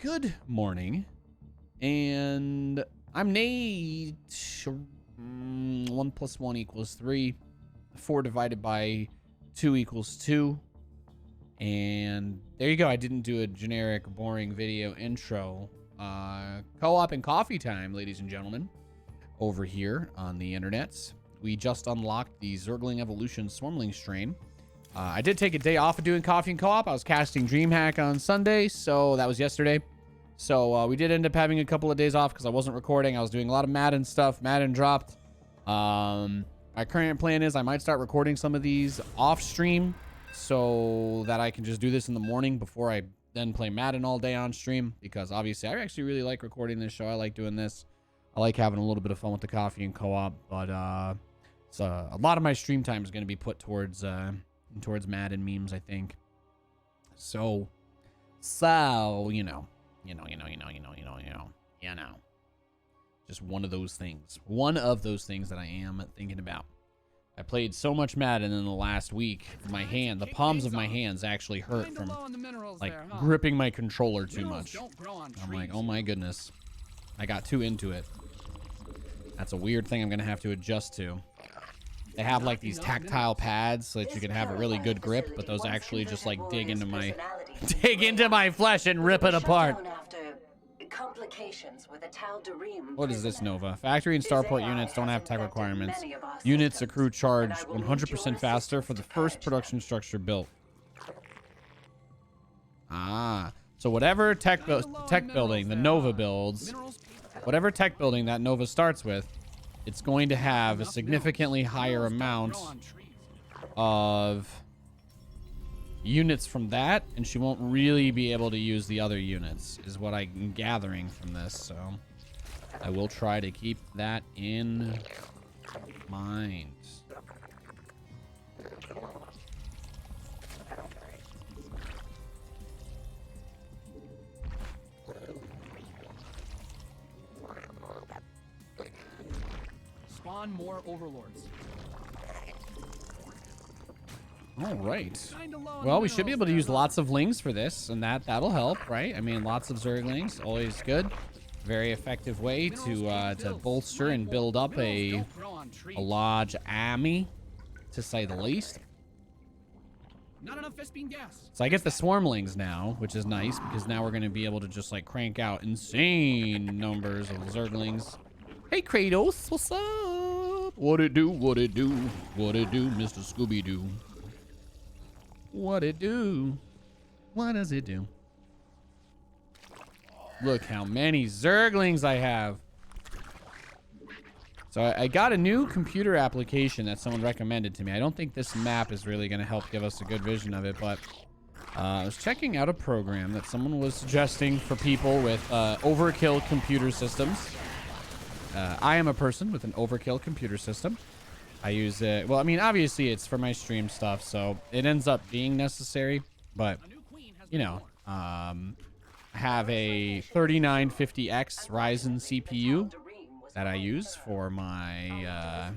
Good morning, and I'm Nate. 1 plus 1 equals 3. 4 divided by 2 equals 2. And there you go. I didn't do a generic, boring video intro. Co-op and coffee time, ladies and gentlemen, over here on the internets. We just unlocked the Zergling Evolution Swarmling strain. I did take a day off of doing coffee and co-op. I was casting DreamHack on Sunday, so that was yesterday. So we did end up having a couple of days off because I wasn't recording. I was doing a lot of Madden stuff. Madden dropped. My current plan is I might start recording some of these off stream so that I can just do this in the morning before I then play Madden all day on stream, because obviously I actually really like recording this show. I like doing this. I like having a little bit of fun with the coffee and co-op, but so a lot of my stream time is going to be put towards Madden memes, I think. So you know. Just one of those things. One of those things that I am thinking about. I played so much Madden in the last week. My hand, the palms of my hands actually hurt from like gripping my controller too much. I'm like, oh my goodness. I got too into it. That's a weird thing I'm gonna have to adjust to. They have like these tactile pads so that you can have a really good grip, but those actually just like dig into my flesh and rip it apart. What is this, Nova? Factory and starport units don't have tech requirements. Units accrue charge 100% faster for the first production structure built. Ah, so whatever tech building the Nova builds, whatever tech building that Nova starts with, it's going to have a significantly higher amount of units from that, and she won't really be able to use the other units, is what I'm gathering from this. So I will try to keep that in mind. Spawn more overlords. All right. Well, we should be able to use lots of lings for this, and that'll help, right? I mean, lots of Zerglings, always good. Very effective way to bolster and build up a large army, to say the least. Not enough Vespine gas. So I get the Swarmlings now, which is nice, because now we're going to be able to just like crank out insane numbers of Zerglings. Hey, Kratos, what's up? What it do? What it do? What it do, Mr. Scooby-Doo? What it do? What does it do? Look how many Zerglings I have. So I got a new computer application that someone recommended to me. I don't think this map is really going to help give us a good vision of it, but I was checking out a program that someone was suggesting for people with overkill computer systems. I am a person with an overkill computer system. I use it, well, I mean, obviously it's for my stream stuff, so it ends up being necessary, but, you know, I have a 3950X Ryzen CPU that I use for my,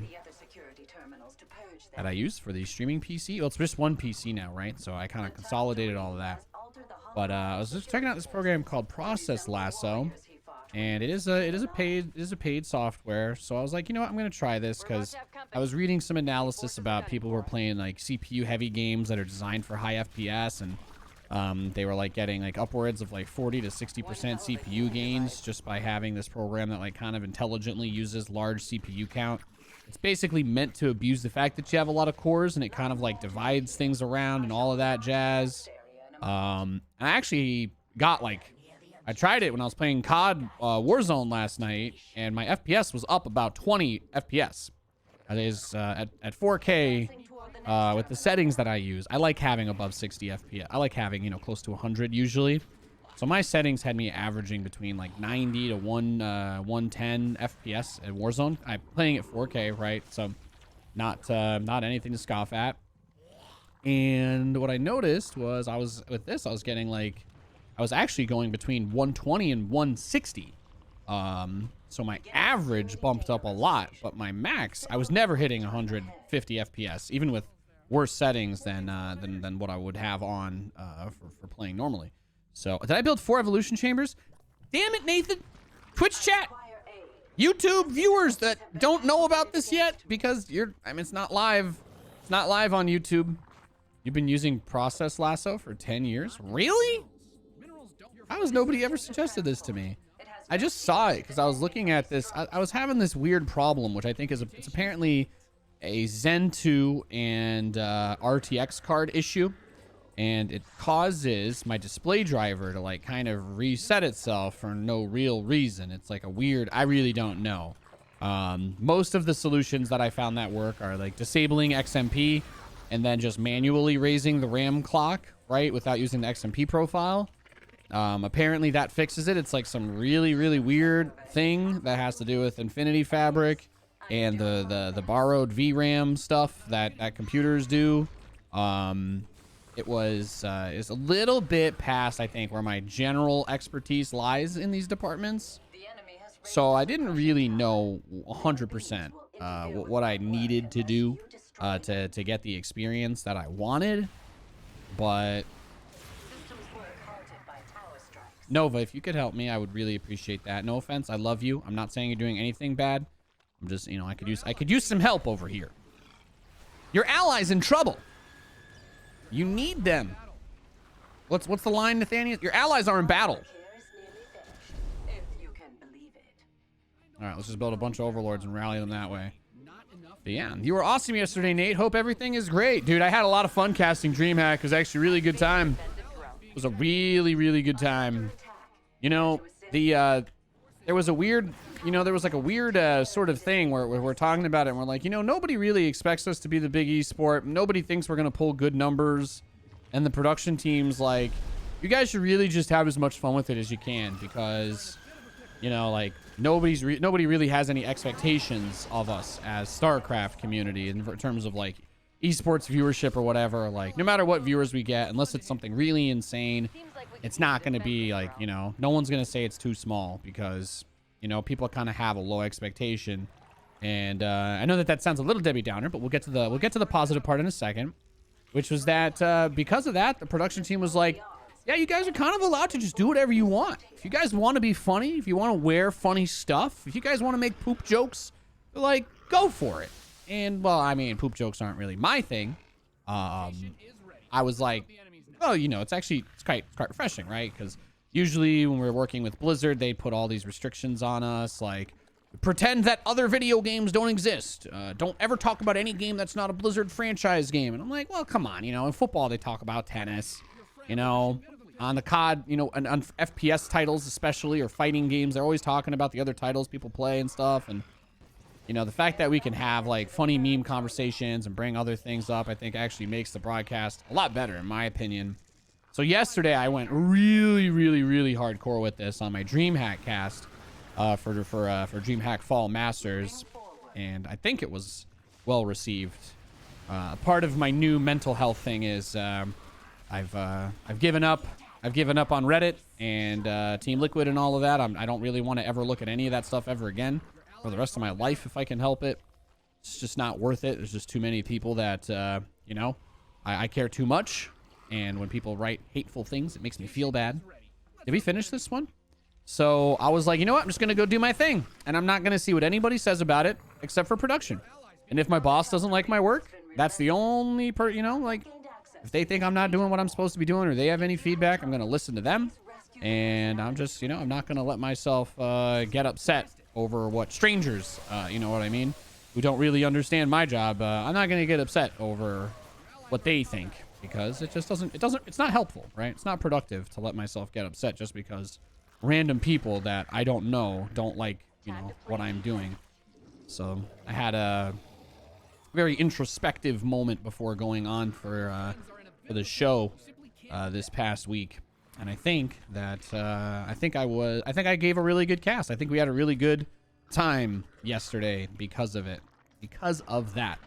that I use for the streaming PC. Well, it's just one PC now, right? So I kind of consolidated all of that. But I was just checking out this program called Process Lasso. And it is a paid software. So I was like, you know what, I'm gonna try this, because I was reading some analysis about people who are playing like CPU heavy games that are designed for high FPS, and they were like getting like upwards of like 40 to 60% CPU gains just by having this program that like kind of intelligently uses large CPU count. It's basically meant to abuse the fact that you have a lot of cores, and it kind of like divides things around and all of that jazz. I actually got like, I tried it when I was playing COD Warzone last night, and my FPS was up about 20 FPS. That is at 4K with the settings that I use. I like having above 60 FPS. I like having, you know, close to 100 usually. So my settings had me averaging between like 90 to 110 FPS at Warzone. I'm playing at 4K, right? So not anything to scoff at. And what I noticed was I was getting like, I was actually going between 120 and 160. So my average bumped up a lot, but my max, I was never hitting 150 FPS, even with worse settings than what I would have on for playing normally. So, did I build 4 evolution chambers? Damn it, Nathan. Twitch chat. YouTube viewers that don't know about this yet because it's not live. It's not live on YouTube. You've been using Process Lasso for 10 years? Really? How has nobody ever suggested this to me? I just saw it because I was looking at this. I was having this weird problem, which I think is it's apparently a Zen 2 and RTX card issue. And it causes my display driver to like kind of reset itself for no real reason. It's like a weird, I really don't know. Most of the solutions that I found that work are like disabling XMP and then just manually raising the RAM clock, right? Without using the XMP profile. Apparently that fixes it. It's like some really, really weird thing that has to do with Infinity Fabric and the borrowed VRAM stuff that computers do. It was is a little bit past, I think, where my general expertise lies in these departments. So I didn't really know 100% what I needed to do to get the experience that I wanted. But Nova, if you could help me, I would really appreciate that. No offense, I love you. I'm not saying you're doing anything bad. I'm just, you know, I could use some help over here. Your ally's in trouble. You need them. What's the line, Nathanias? Your allies are in battle. All right, let's just build a bunch of overlords and rally them that way. But yeah, you were awesome yesterday, Nate. Hope everything is great. Dude, I had a lot of fun casting DreamHack. It was actually a really good time. It was a really, really good time. You know, there was a weird, there was like a weird sort of thing where we're talking about it and we're like, nobody really expects us to be the big esport. Nobody thinks we're going to pull good numbers. And the production team's like, you guys should really just have as much fun with it as you can because, like nobody really has any expectations of us as StarCraft community in terms of like esports viewership or whatever. Like no matter what viewers we get, unless it's something really insane, it's not going to be like, no one's going to say it's too small because, people kind of have a low expectation. And I know that sounds a little Debbie Downer, but we'll get to the positive part in a second, which was that because of that, the production team was like, yeah, you guys are kind of allowed to just do whatever you want. If you guys want to be funny, if you want to wear funny stuff, if you guys want to make poop jokes, like, go for it. And, well, I mean, poop jokes aren't really my thing. I was like, well, it's quite refreshing, right? Because usually when we're working with Blizzard, they put all these restrictions on us, like, pretend that other video games don't exist. Don't ever talk about any game that's not a Blizzard franchise game. And I'm like, well, come on, in football they talk about tennis, on the COD, on FPS titles especially, or fighting games, they're always talking about the other titles people play and stuff. And, the fact that we can have, like, funny meme conversations and bring other things up, I think actually makes the broadcast a lot better, in my opinion. So yesterday, I went really, really, really hardcore with this on my DreamHack cast for DreamHack Fall Masters, and I think it was well received. Part of my new mental health thing is I've given up. I've given up on Reddit and Team Liquid and all of that. I don't really want to ever look at any of that stuff ever again for the rest of my life if I can help it. It's just not worth it. There's just too many people that I care too much. And when people write hateful things, it makes me feel bad. Did we finish this one? So I was like, you know what? I'm just going to go do my thing. And I'm not going to see what anybody says about it, except for production. And if my boss doesn't like my work, that's the only if they think I'm not doing what I'm supposed to be doing or they have any feedback, I'm going to listen to them. And I'm just, I'm not going to let myself get upset over what strangers, you know what I mean, who don't really understand my job. I'm not going to get upset over what they think. Because it just it's not helpful, right? It's not productive to let myself get upset just because random people that I don't know don't like, what I'm doing. So I had a very introspective moment before going on for the show this past week. And I think that I think I gave a really good cast. I think we had a really good time yesterday because of it. Because of that.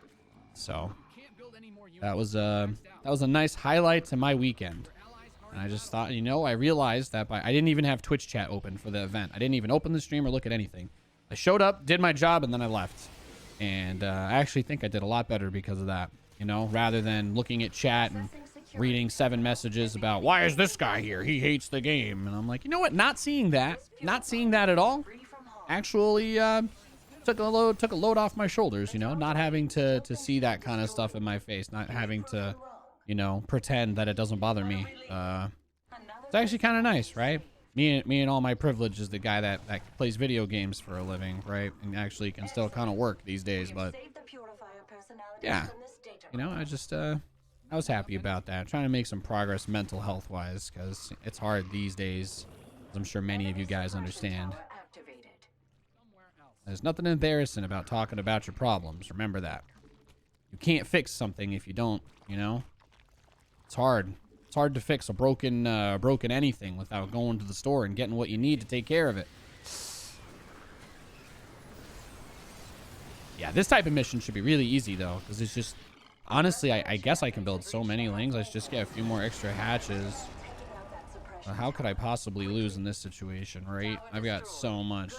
So that was a nice highlight to my weekend. And I just thought, I realized that I didn't even have Twitch chat open for the event. I didn't even open the stream or look at anything. I showed up, did my job, and then I left. And I actually think I did a lot better because of that, rather than looking at chat and reading 7 messages about why is this guy here? He hates the game. And I'm like, you know what? Not seeing that at all. Actually, took a load off my shoulders. You know, not having to see that kind of stuff in my face, not having to, you know, pretend that it doesn't bother me. It's actually kind of nice, right? Me and all my privilege as the guy that plays video games for a living, right? And actually can still kind of work these days, but yeah, you know, I was happy about that. Trying to make some progress mental health wise, because it's hard these days, as I'm sure many of you guys understand. There's nothing embarrassing about talking about your problems. Remember that. You can't fix something if you don't, you know? It's hard. It's hard to fix a broken anything without going to the store and getting what you need to take care of it. Yeah, this type of mission should be really easy, though, because it's just... Honestly, I guess I can build so many lings. I should just get a few more extra hatches. How could I possibly lose in this situation, right? I've got so much.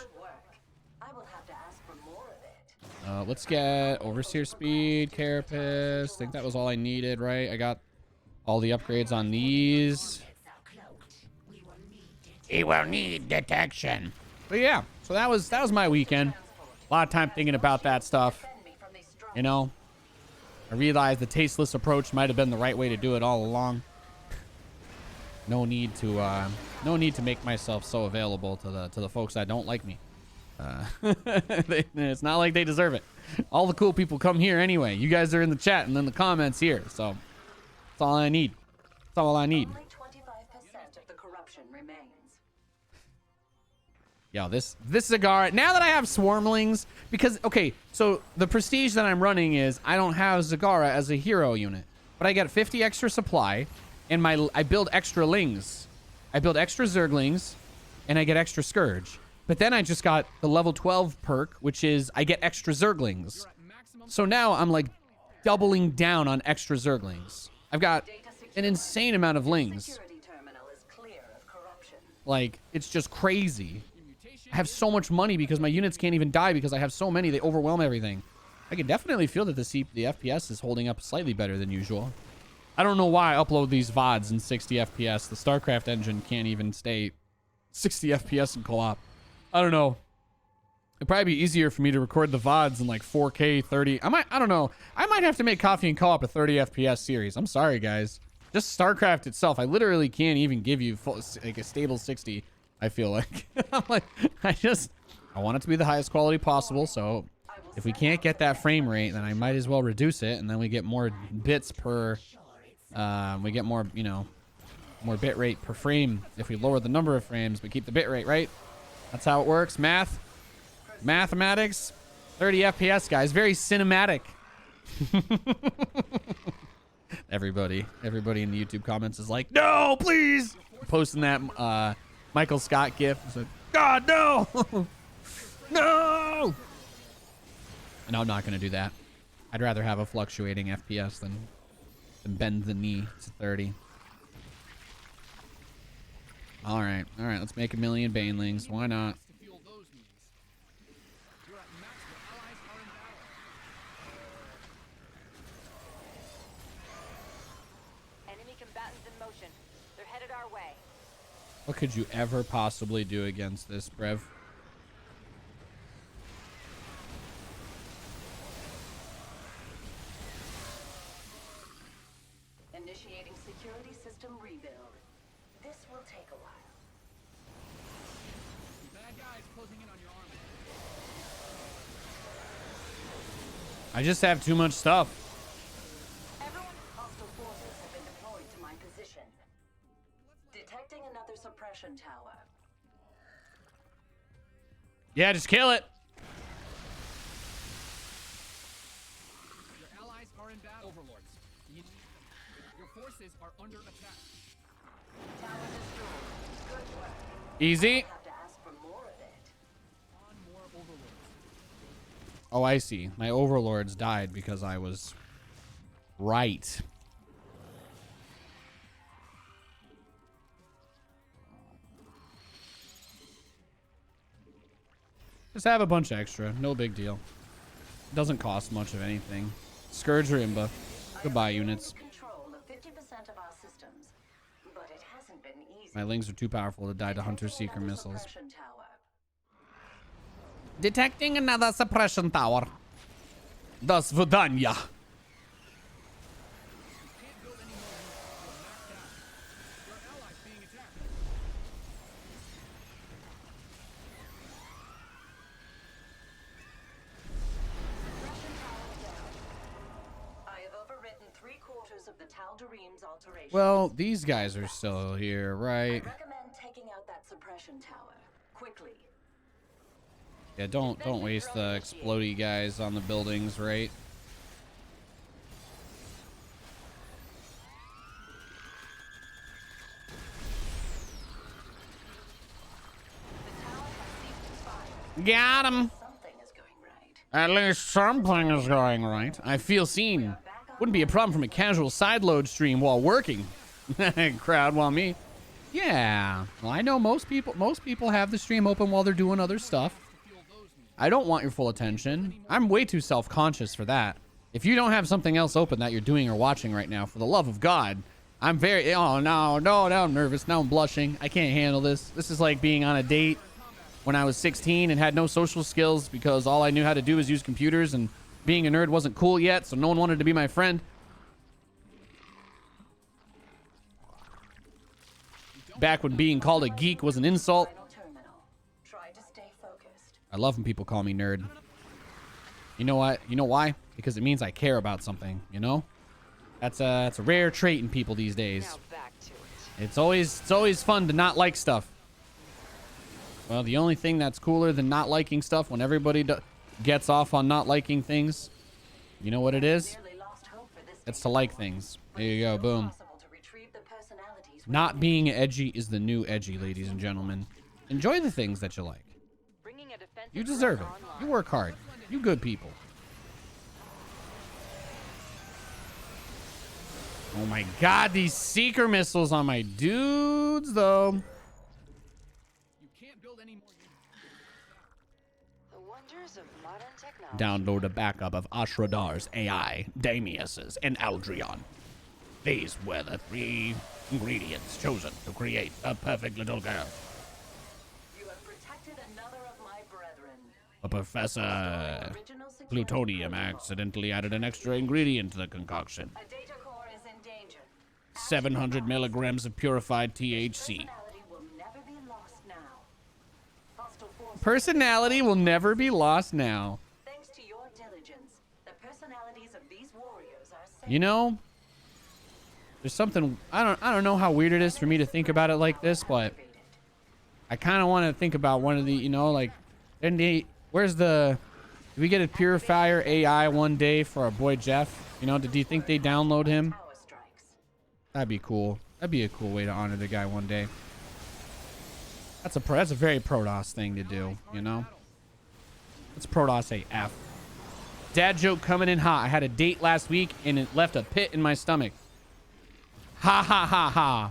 Let's get Overseer Speed, Carapace. I think that was all I needed, right? I got all the upgrades on these. He will need detection. But yeah, so that was my weekend. A lot of time thinking about that stuff. You know, I realized the tasteless approach might have been the right way to do it all along. No need to make myself so available to the folks that don't like me. It's not like they deserve it. All the cool people come here anyway. You guys are in the chat and then the comments here, so that's all I need. That's all I need. Only 25% of the corruption remains. Yo, this Zagara, now that I have Swarmlings, because, okay, so the prestige that I'm running is I don't have Zagara as a hero unit, but I get 50 extra supply, and I build extra lings. I build extra Zerglings, and I get extra Scourge. But then I just got the level 12 perk, which is I get extra Zerglings. So now I'm like doubling down on extra Zerglings. I've got an insane amount of lings. Like, it's just crazy. I have so much money because my units can't even die because I have so many. They overwhelm everything. I can definitely feel that the FPS is holding up slightly better than usual. I don't know why I upload these VODs in 60 FPS. The StarCraft engine can't even stay 60 FPS in co-op. I don't know. It'd probably be easier for me to record the VODs in like 4K 30. I don't know. I might have to make Coffee and Co-op a 30 FPS series. I'm sorry, guys. Just StarCraft itself, I literally can't even give you like a stable 60, I feel like. I'm like, I want it to be the highest quality possible, so if we can't get that frame rate, then I might as well reduce it, and then we get more bits per, we get more, you know, more bit rate per frame if we lower the number of frames, but keep the bit rate, right? That's how it works. Mathematics, 30 FPS, guys. Very cinematic. Everybody in the YouTube comments is like, no, please. Posting that Michael Scott gif. It's like, God, no. No. And I'm not going to do that. I'd rather have a fluctuating FPS than bend the knee to 30. All right, let's make 1 million Banelings. Why not? Enemy combatants in motion. They're headed our way. What could you ever possibly do against this, Brev? Initiating security system rebuild. This will take a while. Bad guys closing in on your army. I just have too much stuff. Everyone, hostile forces have been deployed to my position. Detecting another suppression tower. Yeah, just kill it. Your allies are in battle. Overlords. You need them. Your forces are under attack. Tower destroyed. Good work. Easy. Have to ask for more of it. On more overlords. Oh, I see. My overlords died because I was right. Just have a bunch extra. No big deal. Doesn't cost much of anything. Scourge or Imba. Goodbye, units. Control of 50% of our My lings are too powerful to die to Hunter Seeker missiles. Suppression tower. Detecting another suppression tower. Das Vidanya. Can't build any more units. You're maxed out. Your allies being attacked. Suppression tower down. I have overwritten 3/4 of the Tal'Darim's alterations. Well, these guys are still here, I right? recommend taking out that suppression tower quickly. Yeah, don't waste the explodey guys on the buildings, right? The tower has ceased its fire. Got him. Something is going right. At least something is going right. I feel seen. Wouldn't be a problem from a casual sideload stream while working. Crowd while me. Yeah. Well, I know most people have the stream open while they're doing other stuff. I don't want your full attention. I'm way too self-conscious for that. If you don't have something else open that you're doing or watching right now, for the love of God, I'm very, oh no, I'm nervous. Now I'm blushing. I can't handle this. This is like being on a date when I was 16 and had no social skills because all I knew how to do was use computers, and being a nerd wasn't cool yet, so no one wanted to be my friend. Back when being called a geek was an insult. Final terminal. Try to stay focused. I love when people call me nerd. You know what? You know why? Because it means I care about something, you know? That's a rare trait in people these days. Now back to it. It's always fun to not like stuff. Well, the only thing that's cooler than not liking stuff when everybody gets off on not liking things, you know what it is? Nearly lost hope for this It's to like things. There you go, boom. possible to retrieve the personalities Not being edgy is the new edgy, ladies and gentlemen. Enjoy the things that you like. Bringing a defensive You deserve it. drone online. You work hard. You good people. Oh my God, these seeker missiles on my dudes, though. You can't build any more units. The wonders of modern technology. Download a backup of Ashradar's AI, Damius's, and Aldrion. These were the 3 ingredients chosen to create a perfect little girl. You have protected another of my brethren. A Professor Original security Plutonium protocol. accidentally added an extra ingredient to the concoction. A data core is in danger. 700 milligrams of purified THC. Personality will never be lost now. Hostile forces. Personality will never be lost now. Thanks to your diligence, the personalities of these warriors are safe. You know, there's something I don't know how weird it is for me to think about it like this, but I kind of want to think about one of the, you know, like, and did we get a purifier AI one day for our boy Jeff? You know, do you think they download him? Tower strikes. That'd be cool. That'd be a cool way to honor the guy one day. That's a very Protoss thing to do, you know? It's Protoss AF. Dad joke coming in hot. I had a date last week and it left a pit in my stomach. Ha ha ha ha.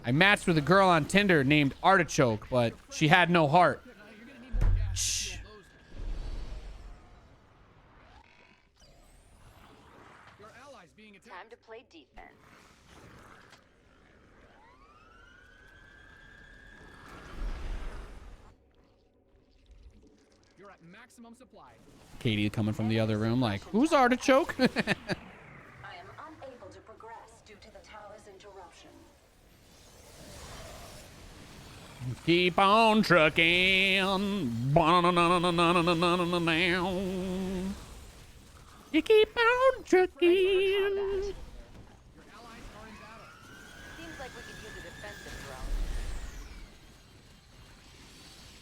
I matched with a girl on Tinder named Artichoke, but she had no heart. You're gonna need more gas. Shh. Your allies being attacked. Time to play defense. You're at maximum supply. Katie coming from the other room like, who's Artichoke? I am unable to progress due to the tower's interruption. Keep on trucking. You keep on trucking. Your allies are in battle. Seems like we could use a defensive drone.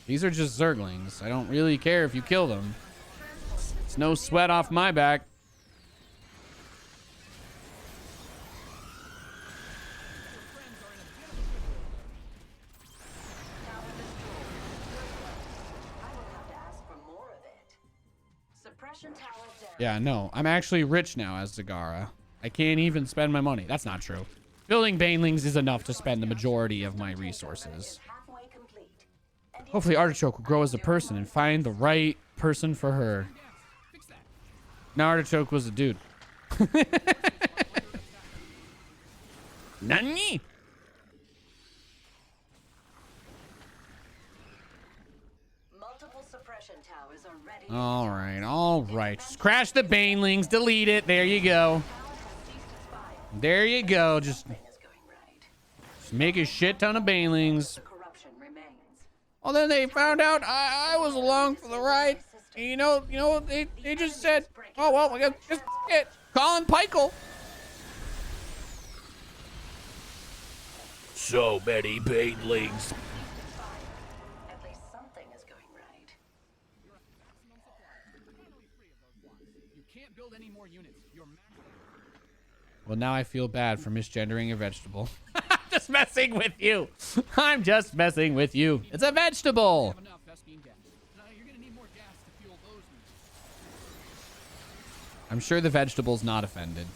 These are just Zerglings. I don't really care if you kill them. It's no sweat off my back. Tower destroyed. I will have to ask for more of it. Suppression tower down. Yeah, no. I'm actually rich now as Zagara. I can't even spend my money. That's not true. Building Banelings is enough to spend the majority of my resources. Is halfway complete. And you Hopefully Artichoke will grow as a person and find the right person for her. Gas. Fix that. Now Artichoke was a dude. Nani? Multiple suppression towers are ready. All right, all right. Just crash the banelings. Delete it. There you go. There you go. Just make a shit ton of banelings. The corruption remains. Well, then they found out I was along for the ride. And you know what they just said? Oh, well, we got just get Colin Peichel. So many banelings. At least something is going right. You can't build any more units. You're maxed out. Well, now I feel bad for misgendering a vegetable. Just messing with you. I'm just messing with you. It's a vegetable. Have enough Vespine gas. You're gonna need more gas to fuel those units. I'm sure the vegetable's not offended.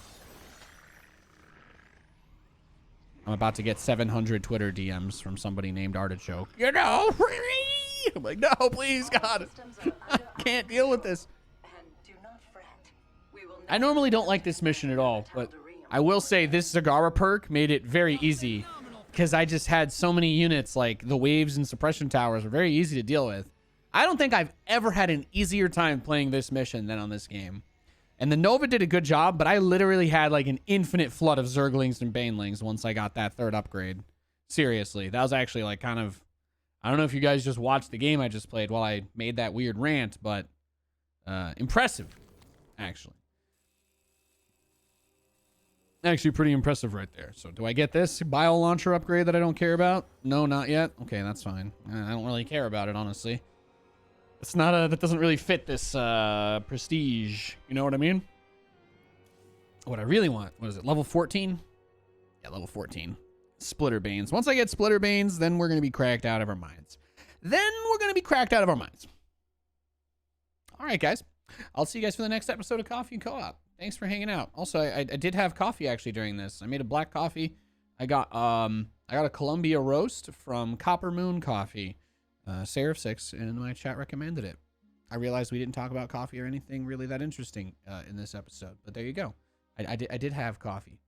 I'm about to get 700 Twitter DMs from somebody named Artichoke. You know, I'm like, no, please, God. Systems are I under can't deal with this. and do not fret. We will I normally don't like this mission at all, but I will say this Zagara perk made it very easy because I just had so many units, like the waves and suppression towers were very easy to deal with. I don't think I've ever had an easier time playing this mission than on this game. And the Nova did a good job, but I literally had like an infinite flood of Zerglings and Banelings once I got that third upgrade. Seriously, that was actually like kind of... I don't know if you guys just watched the game I just played while I made that weird rant, but impressive, actually. Actually pretty impressive right there. So do I get this bio launcher upgrade that I don't care about? No, not yet. Okay, that's fine. I don't really care about it, honestly. It's not that doesn't really fit this prestige. You know what I mean? What I really want, what is it, level 14? Yeah, level 14. Splitter Banes. Once I get Splitter Banes, then we're going to be cracked out of our minds. All right, guys. I'll see you guys for the next episode of Coffee and Co-op. Thanks for hanging out. Also, I did have coffee actually during this. I made a black coffee. I got a Columbia roast from Copper Moon Coffee. Seraph6 in my chat recommended it. I realized we didn't talk about coffee or anything really that interesting in this episode, but there you go. I did have coffee.